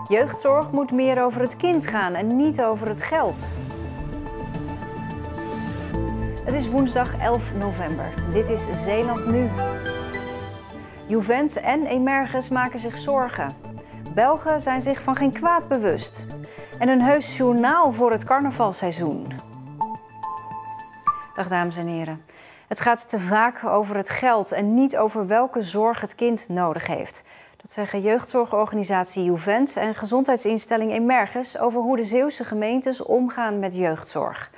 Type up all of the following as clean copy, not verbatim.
Jeugdzorg moet meer over het kind gaan en niet over het geld. Het is woensdag 11 november. Dit is Zeeland Nu. Juvent en Emerges maken zich zorgen. Belgen zijn zich van geen kwaad bewust. En een heus journaal voor het carnavalseizoen. Dag dames en heren. Het gaat te vaak over het geld en niet over welke zorg het kind nodig heeft. Dat zeggen jeugdzorgorganisatie Juvent en gezondheidsinstelling Emerges over hoe de Zeeuwse gemeentes omgaan met jeugdzorg.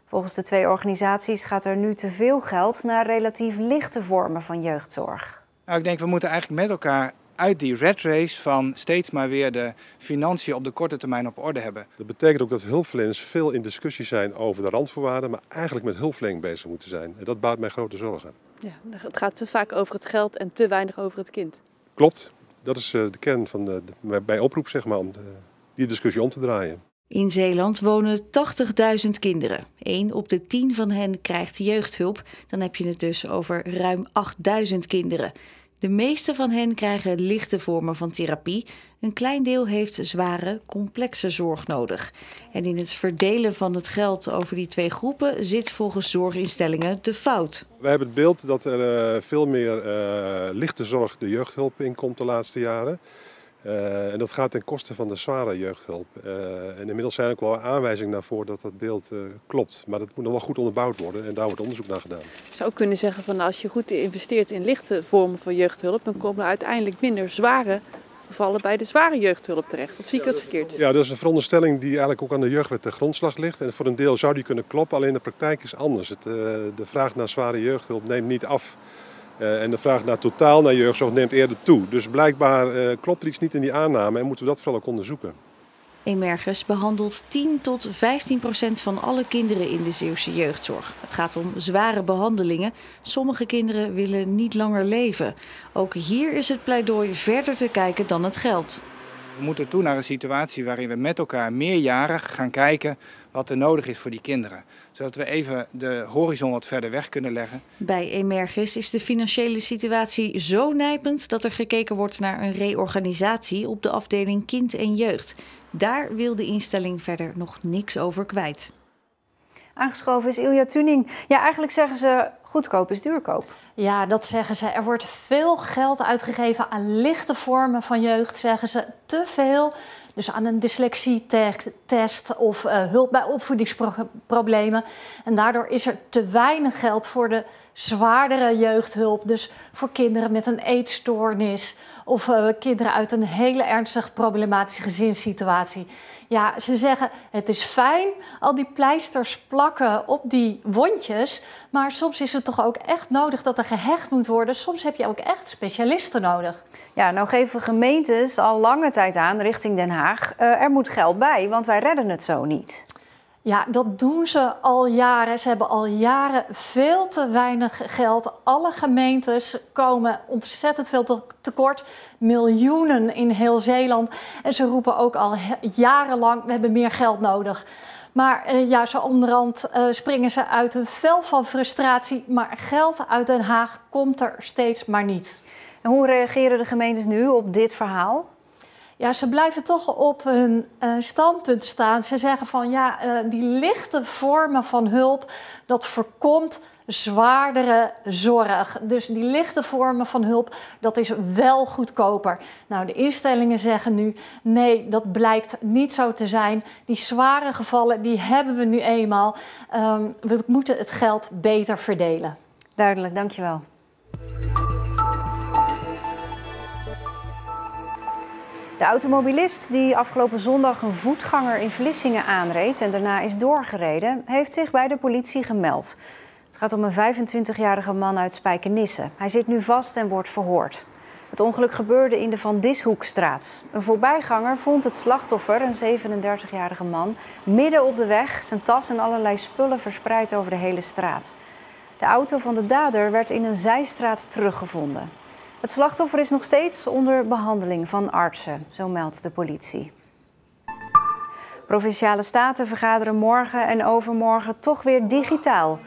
Volgens de twee organisaties gaat er nu te veel geld naar relatief lichte vormen van jeugdzorg. Nou, ik denk we moeten eigenlijk met elkaar uit die rat race van steeds maar weer de financiën op de korte termijn op orde hebben. Dat betekent ook dat hulpverleners veel in discussie zijn over de randvoorwaarden, maar eigenlijk met hulpverlening bezig moeten zijn. En dat baart mij grote zorgen. Ja, het gaat te vaak over het geld en te weinig over het kind. Klopt, dat is de kern van bij oproep, zeg maar, om die discussie om te draaien. In Zeeland wonen 80.000 kinderen. 1 op de 10 van hen krijgt jeugdhulp. Dan heb je het dus over ruim 8.000 kinderen. De meeste van hen krijgen lichte vormen van therapie. Een klein deel heeft zware, complexe zorg nodig. En in het verdelen van het geld over die twee groepen zit volgens zorginstellingen de fout. We hebben het beeld dat er veel meer lichte zorg de jeugdhulp inkomt de laatste jaren. En dat gaat ten koste van de zware jeugdhulp. En inmiddels zijn ook wel aanwijzingen daarvoor dat dat beeld klopt. Maar dat moet nog wel goed onderbouwd worden en daar wordt onderzoek naar gedaan. Je zou ook kunnen zeggen van als je goed investeert in lichte vormen van jeugdhulp, dan komen er uiteindelijk minder zware gevallen bij de zware jeugdhulp terecht. Of zie ik het verkeerd? Ja, dat is een veronderstelling die eigenlijk ook aan de jeugdwet ten grondslag ligt. En voor een deel zou die kunnen kloppen, alleen de praktijk is anders. De vraag naar zware jeugdhulp neemt niet af. En de vraag naar totaal naar jeugdzorg neemt eerder toe. Dus blijkbaar klopt er iets niet in die aanname en moeten we dat vooral ook onderzoeken. Emerges behandelt 10 tot 15% van alle kinderen in de Zeeuwse jeugdzorg. Het gaat om zware behandelingen. Sommige kinderen willen niet langer leven. Ook hier is het pleidooi verder te kijken dan het geld. We moeten toe naar een situatie waarin we met elkaar meerjarig gaan kijken wat er nodig is voor die kinderen. Zodat we even de horizon wat verder weg kunnen leggen. Bij Emerges is de financiële situatie zo nijpend dat er gekeken wordt naar een reorganisatie op de afdeling kind en jeugd. Daar wil de instelling verder nog niks over kwijt. Aangeschoven is Ilja Tuning. Ja, eigenlijk zeggen ze goedkoop is duurkoop. Ja, dat zeggen ze. Er wordt veel geld uitgegeven aan lichte vormen van jeugd, zeggen ze. Te veel. Dus aan een dyslexietest of hulp bij opvoedingsproblemen. En daardoor is er te weinig geld voor de zwaardere jeugdhulp. Dus voor kinderen met een eetstoornis of kinderen uit een hele ernstig problematische gezinssituatie. Ja, ze zeggen het is fijn, al die pleisters plakken op die wondjes. Maar soms is het toch ook echt nodig dat er gehecht moet worden. Soms heb je ook echt specialisten nodig. Ja, nou geven gemeentes al lange tijd aan richting Den Haag. Er moet geld bij, want wij redden het zo niet. Ja, dat doen ze al jaren. Ze hebben al jaren veel te weinig geld. Alle gemeentes komen ontzettend veel tekort. Miljoenen in heel Zeeland. En ze roepen ook al jarenlang, we hebben meer geld nodig. Maar ja, zo onderhand springen ze uit hun vel van frustratie. Maar geld uit Den Haag komt er steeds maar niet. En hoe reageren de gemeentes nu op dit verhaal? Ja, ze blijven toch op hun standpunt staan. Ze zeggen van ja, die lichte vormen van hulp, dat voorkomt zwaardere zorg. Dus die lichte vormen van hulp, dat is wel goedkoper. Nou, de instellingen zeggen nu, nee, dat blijkt niet zo te zijn. Die zware gevallen, die hebben we nu eenmaal. We moeten het geld beter verdelen. Duidelijk, dankjewel. De automobilist die afgelopen zondag een voetganger in Vlissingen aanreed en daarna is doorgereden, heeft zich bij de politie gemeld. Het gaat om een 25-jarige man uit Spijkenisse. Hij zit nu vast en wordt verhoord. Het ongeluk gebeurde in de Van Dishoekstraat. Een voorbijganger vond het slachtoffer, een 37-jarige man, midden op de weg, zijn tas en allerlei spullen verspreid over de hele straat. De auto van de dader werd in een zijstraat teruggevonden. Het slachtoffer is nog steeds onder behandeling van artsen, zo meldt de politie. Provinciale staten vergaderen morgen en overmorgen toch weer digitaal.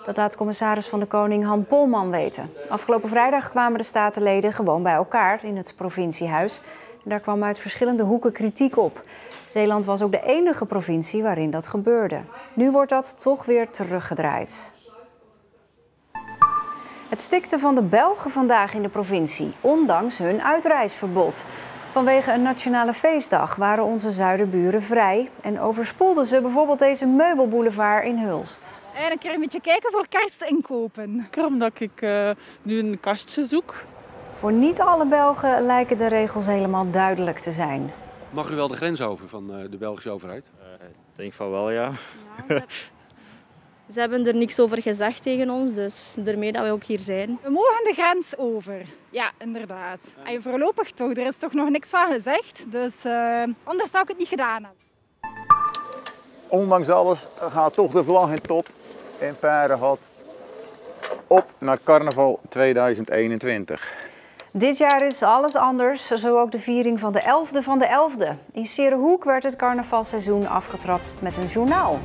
Dat laat commissaris van de Koning Han Polman weten. Afgelopen vrijdag kwamen de statenleden gewoon bij elkaar in het provinciehuis. Daar kwam uit verschillende hoeken kritiek op. Zeeland was ook de enige provincie waarin dat gebeurde. Nu wordt dat toch weer teruggedraaid. Het stikte van de Belgen vandaag in de provincie, ondanks hun uitreisverbod. Vanwege een nationale feestdag waren onze zuiderburen vrij en overspoelden ze bijvoorbeeld deze meubelboulevard in Hulst. En een keer een beetje kijken voor kerstinkopen. Omdat ik nu een kastje zoek. Voor niet alle Belgen lijken de regels helemaal duidelijk te zijn. Mag u wel de grens over van de Belgische overheid? Ik denk van wel, ja. Ze hebben er niks over gezegd tegen ons, dus daarmee dat we ook hier zijn. We mogen de grens over. Ja, inderdaad. En voorlopig toch, er is toch nog niks van gezegd. Dus anders zou ik het niet gedaan hebben. Ondanks alles gaat toch de vlag in top in Paardenhout op naar carnaval 2021. Dit jaar is alles anders, zo ook de viering van de 11e van de 11e. In Serenhoek werd het carnavalseizoen afgetrapt met een journaal.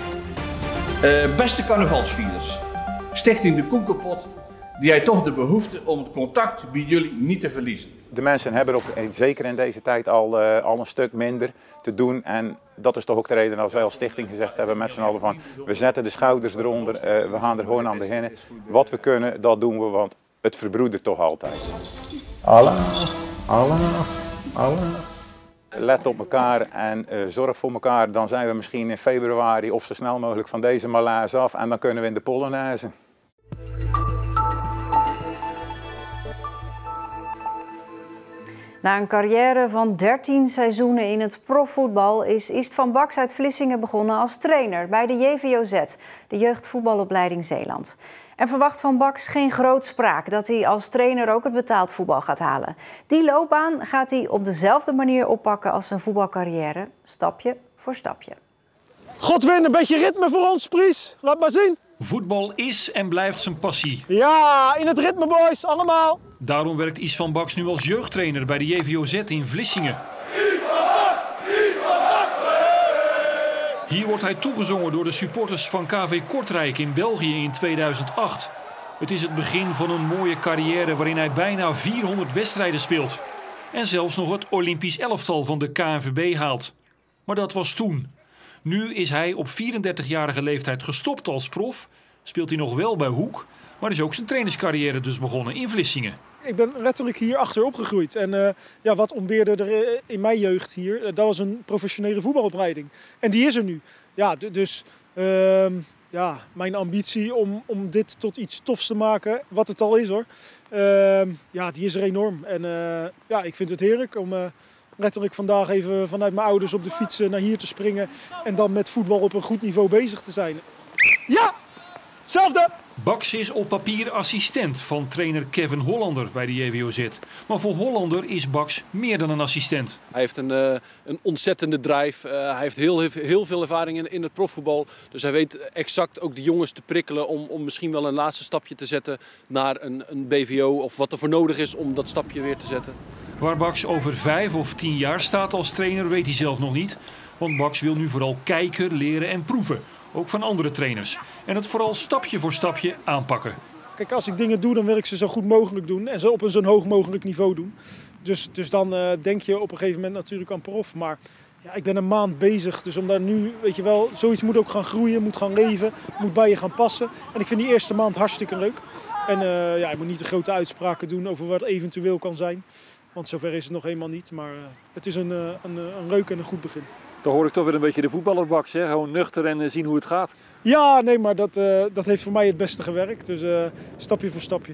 Beste carnavalsvierders, Stichting de Koekenpot, die heeft toch de behoefte om het contact bij jullie niet te verliezen. De mensen hebben ook, zeker in deze tijd al een stuk minder te doen. En dat is toch ook de reden als wij als stichting gezegd hebben met z'n allen van... we zetten de schouders eronder, we gaan er gewoon aan beginnen. Wat we kunnen, dat doen we, want het verbroedert toch altijd. Allah. Let op elkaar en zorg voor elkaar. Dan zijn we misschien in februari of zo snel mogelijk van deze malaise af. En dan kunnen we in de Polonaise. Na een carrière van 13 seizoenen in het profvoetbal is Istvan Baks uit Vlissingen begonnen als trainer bij de JVOZ, de jeugdvoetbalopleiding Zeeland. En verwacht van Baks geen grootspraak dat hij als trainer ook het betaald voetbal gaat halen. Die loopbaan gaat hij op dezelfde manier oppakken als zijn voetbalcarrière, stapje voor stapje. Godwin, een beetje ritme voor ons, Pries. Laat maar zien. Voetbal is en blijft zijn passie. Ja, in het ritme, boys, allemaal. Daarom werkt Istvan Baks nu als jeugdtrainer bij de JVOZ in Vlissingen. Hier wordt hij toegezongen door de supporters van KV Kortrijk in België in 2008. Het is het begin van een mooie carrière waarin hij bijna 400 wedstrijden speelt. En zelfs nog het Olympisch elftal van de KNVB haalt. Maar dat was toen. Nu is hij op 34-jarige leeftijd gestopt als prof. Speelt hij nog wel bij Hoek, maar is ook zijn trainerscarrière dus begonnen in Vlissingen. Ik ben letterlijk hier achter opgegroeid. En wat ontbeerde er in mijn jeugd hier? Dat was een professionele voetbalopleiding. En die is er nu. Ja, dus mijn ambitie om dit tot iets tofs te maken, wat het al is hoor, die is er enorm. En ik vind het heerlijk om letterlijk vandaag even vanuit mijn ouders op de fiets naar hier te springen. En dan met voetbal op een goed niveau bezig te zijn. Ja, zelfde! Baks is op papier assistent van trainer Kevin Hollander bij de JVOZ. Maar voor Hollander is Baks meer dan een assistent. Hij heeft een ontzettende drive. Hij heeft heel veel ervaring in het profvoetbal. Dus hij weet exact ook de jongens te prikkelen om misschien wel een laatste stapje te zetten naar een BVO. Of wat er voor nodig is om dat stapje weer te zetten. Waar Baks over 5 of 10 jaar staat als trainer weet hij zelf nog niet. Want Baks wil nu vooral kijken, leren en proeven. Ook van andere trainers. En het vooral stapje voor stapje aanpakken. Kijk, als ik dingen doe, dan wil ik ze zo goed mogelijk doen. En ze op een zo hoog mogelijk niveau doen. Dus dan denk je op een gegeven moment natuurlijk aan prof. Maar ja, ik ben een maand bezig. Dus om daar nu, weet je wel, zoiets moet ook gaan groeien, moet gaan leven. Moet bij je gaan passen. En ik vind die eerste maand hartstikke leuk. En je moet niet de grote uitspraken doen over wat eventueel kan zijn. Want zover is het nog helemaal niet. Maar het is een leuk en een goed begin. Dan hoor ik toch weer een beetje de voetballer Baks, hè? Gewoon nuchter en zien hoe het gaat. Ja, nee, maar dat heeft voor mij het beste gewerkt. Dus stapje voor stapje.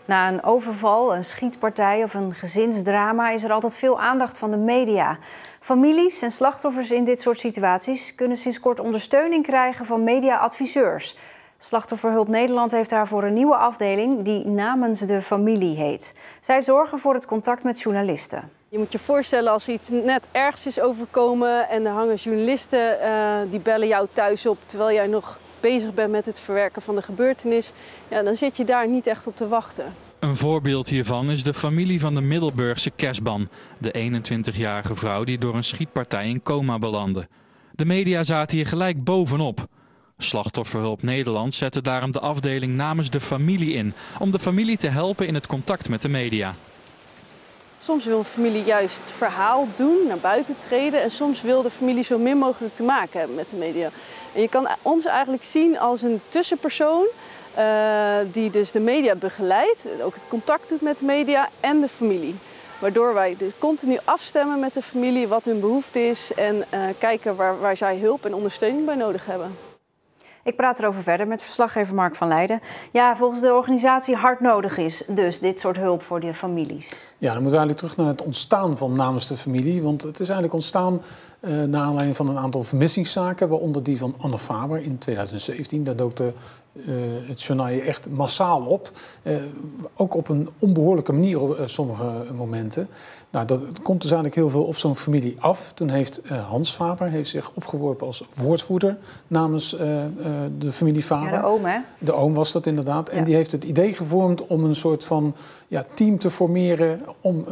Na een overval, een schietpartij of een gezinsdrama is er altijd veel aandacht van de media. Families en slachtoffers in dit soort situaties kunnen sinds kort ondersteuning krijgen van mediaadviseurs. Slachtofferhulp Nederland heeft daarvoor een nieuwe afdeling die Namens de Familie heet. Zij zorgen voor het contact met journalisten. Je moet je voorstellen als iets net ergens is overkomen en er hangen journalisten die bellen jou thuis op terwijl jij nog bezig bent met het verwerken van de gebeurtenis. Ja, dan zit je daar niet echt op te wachten. Een voorbeeld hiervan is de familie van de Middelburgse Kesban, de 21-jarige vrouw die door een schietpartij in coma belandde. De media zaten hier gelijk bovenop. Slachtofferhulp Nederland zette daarom de afdeling namens de familie in, om de familie te helpen in het contact met de media. Soms wil een familie juist verhaal doen, naar buiten treden. En soms wil de familie zo min mogelijk te maken hebben met de media. En je kan ons eigenlijk zien als een tussenpersoon die dus de media begeleidt. Ook het contact doet met de media en de familie. Waardoor wij dus continu afstemmen met de familie wat hun behoefte is. En kijken waar zij hulp en ondersteuning bij nodig hebben. Ik praat erover verder met verslaggever Mark van Leijden. Ja, volgens de organisatie hard nodig is dus dit soort hulp voor de families. Ja, dan moeten we eigenlijk terug naar het ontstaan van Namens de Familie. Want het is eigenlijk ontstaan naar aanleiding van een aantal vermissingszaken, waaronder die van Anne Faber in 2017. Daar dook het journaal echt massaal op. Ook op een onbehoorlijke manier op sommige momenten. Nou, dat komt dus eigenlijk heel veel op zo'n familie af. Toen heeft Hans Faber zich opgeworpen als woordvoerder namens de familie Faber. Ja, de oom, hè? De oom was dat inderdaad. En die heeft het idee gevormd om een soort van team te formeren om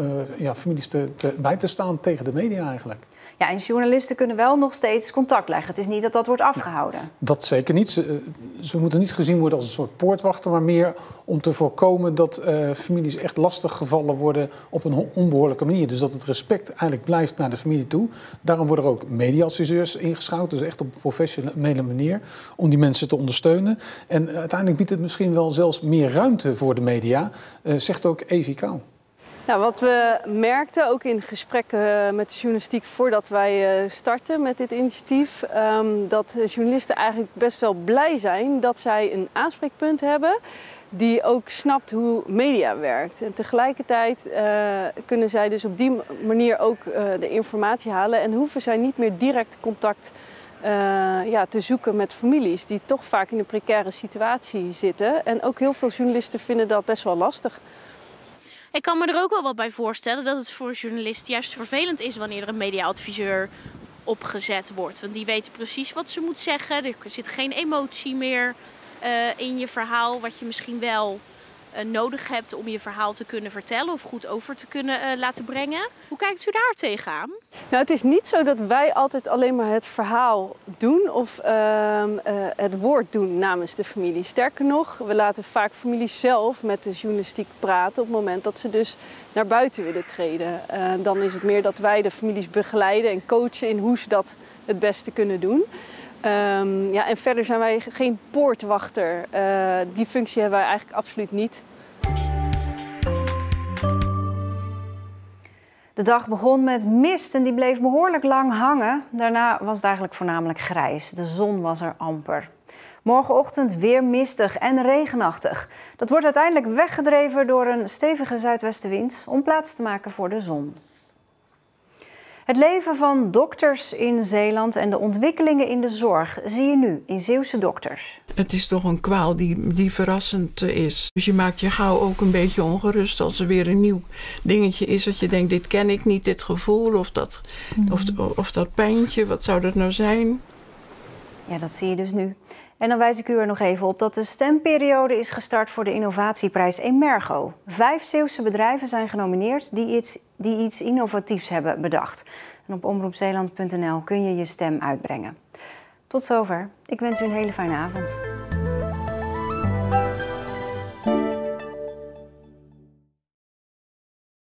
families bij te staan tegen de media eigenlijk. Ja, en journalisten kunnen wel nog steeds contact leggen. Het is niet dat dat wordt afgehouden. Dat zeker niet. Ze moeten niet gezien worden als een soort poortwachter, maar meer om te voorkomen dat families echt lastig gevallen worden op een onbehoorlijke manier. Dus dat het respect eigenlijk blijft naar de familie toe. Daarom worden er ook media-adviseurs ingeschakeld, dus echt op een professionele manier, om die mensen te ondersteunen. En uiteindelijk biedt het misschien wel zelfs meer ruimte voor de media, zegt ook Evi Kauw. Nou, wat we merkten, ook in gesprekken met de journalistiek voordat wij starten met dit initiatief, dat journalisten eigenlijk best wel blij zijn dat zij een aanspreekpunt hebben die ook snapt hoe media werkt. En tegelijkertijd kunnen zij dus op die manier ook de informatie halen en hoeven zij niet meer direct contact te zoeken met families die toch vaak in een precaire situatie zitten. En ook heel veel journalisten vinden dat best wel lastig. Ik kan me er ook wel wat bij voorstellen dat het voor journalisten juist vervelend is wanneer er een media-adviseur opgezet wordt. Want die weten precies wat ze moet zeggen. Er zit geen emotie meer in je verhaal, wat je misschien wel nodig hebt om je verhaal te kunnen vertellen of goed over te kunnen laten brengen. Hoe kijkt u daar tegenaan? Nou, het is niet zo dat wij altijd alleen maar het verhaal doen of het woord doen namens de familie. Sterker nog, we laten vaak families zelf met de journalistiek praten op het moment dat ze dus naar buiten willen treden. Dan is het meer dat wij de families begeleiden en coachen in hoe ze dat het beste kunnen doen. En verder zijn wij geen poortwachter. Die functie hebben wij eigenlijk absoluut niet. De dag begon met mist en die bleef behoorlijk lang hangen. Daarna was het eigenlijk voornamelijk grijs. De zon was er amper. Morgenochtend weer mistig en regenachtig. Dat wordt uiteindelijk weggedreven door een stevige zuidwestenwind om plaats te maken voor de zon. Het leven van dokters in Zeeland en de ontwikkelingen in de zorg zie je nu in Zeeuwse Dokters. Het is toch een kwaal die verrassend is. Dus je maakt je gauw ook een beetje ongerust als er weer een nieuw dingetje is. Dat je denkt, dit ken ik niet, dit gevoel of dat pijntje, wat zou dat nou zijn? Ja, dat zie je dus nu. En dan wijs ik u er nog even op dat de stemperiode is gestart voor de innovatieprijs Emergo. 5 Zeeuwse bedrijven zijn genomineerd die iets innovatiefs hebben bedacht. En op omroepzeeland.nl kun je je stem uitbrengen. Tot zover. Ik wens u een hele fijne avond.